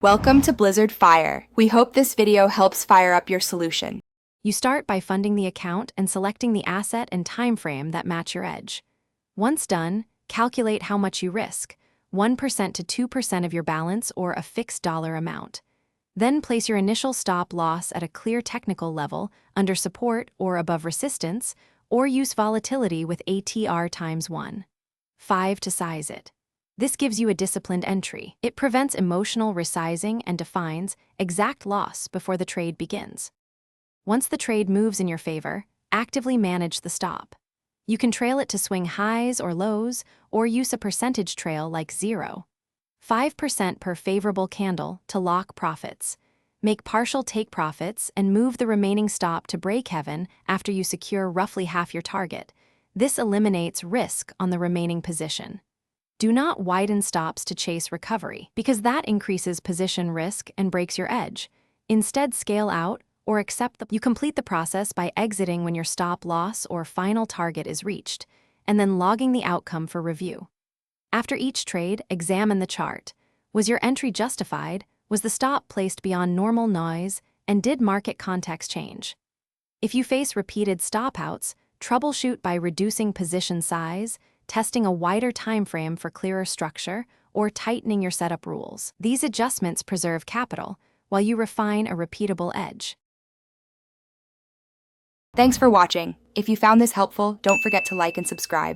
Welcome to Blizzard Fire. We hope this video helps fire up your solution. You start by funding the account and selecting the asset and time frame that match your edge. Once done, calculate how much you risk, 1% to 2% of your balance or a fixed dollar amount. Then place your initial stop loss at a clear technical level, under support or above resistance, or use volatility with ATR times 1.5 to size it. This gives you a disciplined entry. It prevents emotional resizing and defines exact loss before the trade begins. Once the trade moves in your favor, actively manage the stop. You can trail it to swing highs or lows, or use a percentage trail like 0.5% per favorable candle to lock profits. Make partial take profits and move the remaining stop to break-even after you secure roughly half your target. This eliminates risk on the remaining position. Do not widen stops to chase recovery, because that increases position risk and breaks your edge. Instead, scale out or accept you complete the process by exiting when your stop loss or final target is reached, and then logging the outcome for review. After each trade, examine the chart. Was your entry justified? Was the stop placed beyond normal noise? And did market context change? If you face repeated stop outs, troubleshoot by reducing position size, testing a wider time frame for clearer structure, or tightening your setup rules. These adjustments preserve capital, while you refine a repeatable edge. Thanks for watching. If you found this helpful, don't forget to like and subscribe.